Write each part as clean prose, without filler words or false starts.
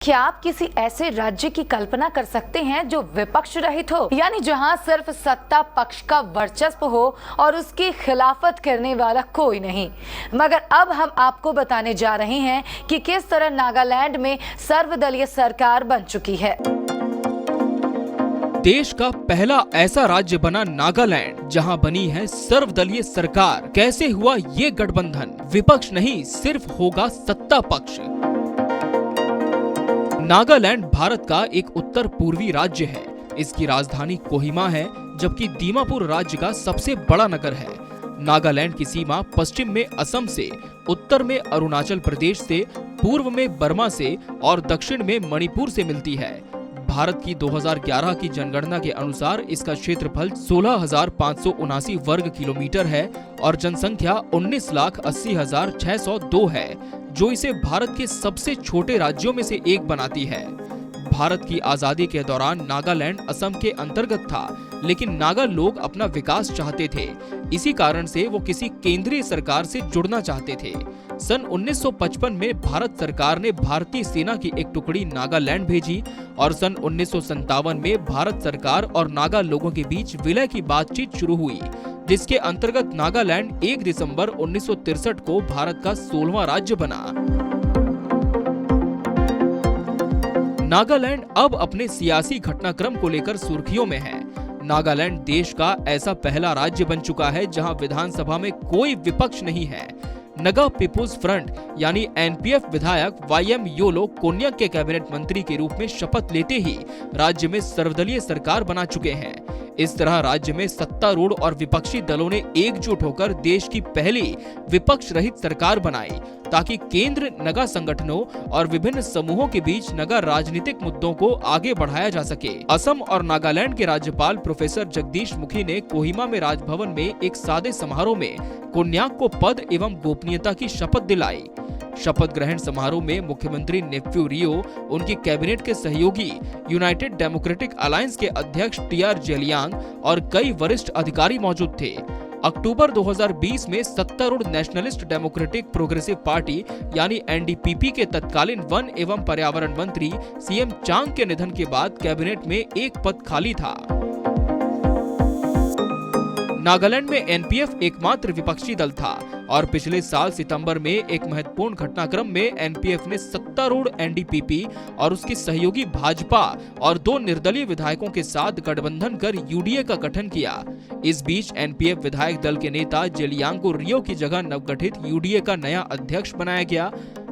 क्या आप किसी ऐसे राज्य की कल्पना कर सकते हैं जो विपक्ष रहित हो, यानी जहां सिर्फ सत्ता पक्ष का वर्चस्व हो और उसकी खिलाफत करने वाला कोई नहीं। मगर अब हम आपको बताने जा रहे हैं कि किस तरह नागालैंड में सर्वदलीय सरकार बन चुकी है। देश का पहला ऐसा राज्य बना नागालैंड, जहां बनी है सर्वदलीय सरकार। कैसे हुआ ये गठबंधन? विपक्ष नहीं, सिर्फ होगा सत्ता पक्ष। नागालैंड भारत का एक उत्तर पूर्वी राज्य है। इसकी राजधानी कोहिमा है, जबकि दीमापुर राज्य का सबसे बड़ा नगर है। नागालैंड की सीमा पश्चिम में असम से, उत्तर में अरुणाचल प्रदेश से, पूर्व में बर्मा से और दक्षिण में मणिपुर से मिलती है। भारत की 2011 की जनगणना के अनुसार इसका क्षेत्रफल 16,579 वर्ग किलोमीटर है और जनसंख्या 19,80,602 है, जो इसे भारत के सबसे छोटे राज्यों में से एक बनाती है। भारत की आजादी के दौरान नागालैंड असम के अंतर्गत था, लेकिन नागा लोग अपना विकास चाहते थे। इसी कारण से वो किसी केंद्रीय सरकार से जुड़ना चाहते थे। सन 1955 में भारत सरकार ने भारतीय सेना की एक टुकड़ी नागालैंड भेजी और सन 1957 में भारत सरकार और नागा लोगों के बीच विलय की बातचीत शुरू हुई, जिसके अंतर्गत नागालैंड 1 दिसंबर 1963 को भारत का 16वां राज्य बना। नागालैंड अब अपने सियासी घटनाक्रम को लेकर सुर्खियों में है। नागालैंड देश का ऐसा पहला राज्य बन चुका है जहां विधानसभा में कोई विपक्ष नहीं है। नगा पीपुल्स फ्रंट यानी एनपीएफ विधायक वाईएम योलो कोन्याक के कैबिनेट मंत्री के रूप में शपथ लेते ही राज्य में सर्वदलीय सरकार बना चुके हैं। इस तरह राज्य में सत्तारूढ़ और विपक्षी दलों ने एकजुट होकर देश की पहली विपक्ष रहित सरकार बनाई, ताकि केंद्र नगा संगठनों और विभिन्न समूहों के बीच नगा राजनीतिक मुद्दों को आगे बढ़ाया जा सके। असम और नागालैंड के राज्यपाल प्रोफेसर जगदीश मुखी ने कोहिमा में राजभवन में एक सादे समारोह में कोन्याक को पद एवं गोपनीयता की शपथ दिलाई। शपथ ग्रहण समारोह में मुख्यमंत्री नेफ्यू रियो, उनकी कैबिनेट के सहयोगी, यूनाइटेड डेमोक्रेटिक अलायंस के अध्यक्ष टीआर जेलियांग और कई वरिष्ठ अधिकारी मौजूद थे। अक्टूबर 2020 में सत्तारूढ़ नेशनलिस्ट डेमोक्रेटिक प्रोग्रेसिव पार्टी यानी एनडीपीपी के तत्कालीन वन एवं पर्यावरण मंत्री सीएम चांग के निधन के बाद कैबिनेट में एक पद खाली था। नागालैंड में एनपीएफ एकमात्र विपक्षी दल था और पिछले साल सितंबर में एक महत्वपूर्ण घटनाक्रम में एनपीएफ ने सत्तारूढ़ एनडीपीपी और उसकी सहयोगी भाजपा और 2 निर्दलीय विधायकों के साथ गठबंधन कर यूडीए का गठन किया। इस बीच एनपीएफ विधायक दल के नेता जेलियांग को रियो की जगह नवगठित यूडीए का नया अध्यक्ष बनाया गया।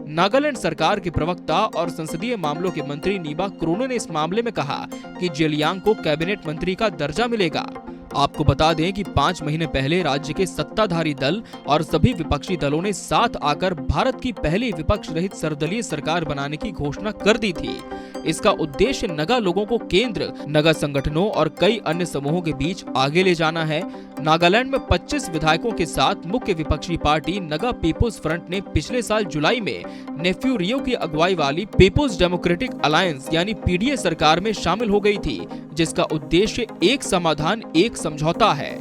नागालैंड सरकार के प्रवक्ता और संसदीय मामलों के मंत्री नीबा क्रोनो ने इस मामले में कहा कि जेलियांग को कैबिनेट मंत्री का दर्जा मिलेगा। आपको बता दें कि 5 महीने पहले राज्य के सत्ताधारी दल और सभी विपक्षी दलों ने साथ आकर भारत की पहली विपक्ष रहित सर्वदलीय सरकार बनाने की घोषणा कर दी थी। इसका उद्देश्य नगा लोगों को केंद्र, नगा संगठनों और कई अन्य समूहों के बीच आगे ले जाना है। नागालैंड में 25 विधायकों के साथ मुख्य विपक्षी पार्टी नगा पीपुल्स फ्रंट ने पिछले साल जुलाई में नेफ्यू रियो की अगुवाई वाली पीपुल्स डेमोक्रेटिक अलायंस यानी पीडीए सरकार में शामिल हो गई थी, जिसका उद्देश्य एक समाधान एक समझौता है।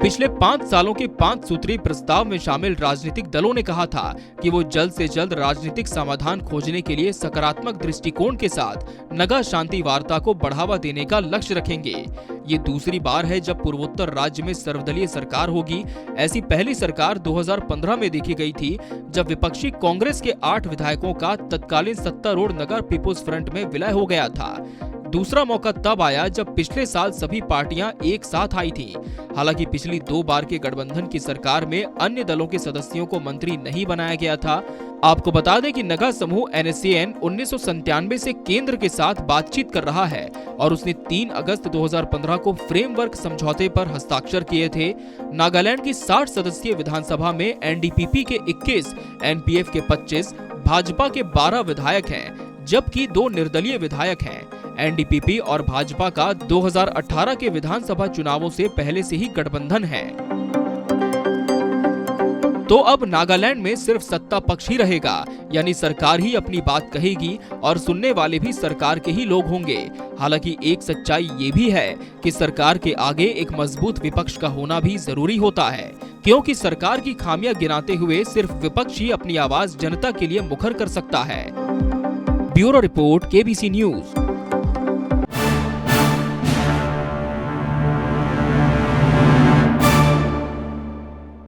पिछले 5 सालों के 5 सूत्रीय प्रस्ताव में शामिल राजनीतिक दलों ने कहा था कि वो जल्द से जल्द राजनीतिक समाधान खोजने के लिए सकारात्मक दृष्टिकोण के साथ नगा शांति वार्ता को बढ़ावा देने का लक्ष्य रखेंगे। ये दूसरी बार है जब पूर्वोत्तर राज्य में सर्वदलीय सरकार होगी। ऐसी पहली सरकार 2015 में देखी गई थी, जब विपक्षी कांग्रेस के 8 विधायकों का तत्कालीन सत्तारूढ़ नगा पीपुल्स फ्रंट में विलय हो गया था। दूसरा मौका तब आया जब पिछले साल सभी पार्टियां एक साथ आई थीं। हालांकि पिछली 2 बार के गठबंधन की सरकार में अन्य दलों के सदस्यों को मंत्री नहीं बनाया गया था। आपको बता दें कि नगा समूह एनएसएन 1997 से केंद्र के साथ बातचीत कर रहा है और उसने 3 अगस्त 2015 को फ्रेमवर्क समझौते पर हस्ताक्षर किए थे। नागालैंड की 60 सदस्यीय विधानसभा में एनडीपीपी के 21, एनपीएफ के 25, भाजपा के 12 विधायक हैं, जबकि 2 निर्दलीय विधायक हैं। एनडीपीपी और भाजपा का 2018 के विधानसभा चुनावों से पहले से ही गठबंधन है। तो अब नागालैंड में सिर्फ सत्ता पक्ष ही रहेगा, यानी सरकार ही अपनी बात कहेगी और सुनने वाले भी सरकार के ही लोग होंगे। हालांकि एक सच्चाई ये भी है कि सरकार के आगे एक मजबूत विपक्ष का होना भी जरूरी होता है, क्योंकि सरकार की खामियां गिनाते हुए सिर्फ विपक्ष ही अपनी आवाज जनता के लिए मुखर कर सकता है। Bureau report, KBC news.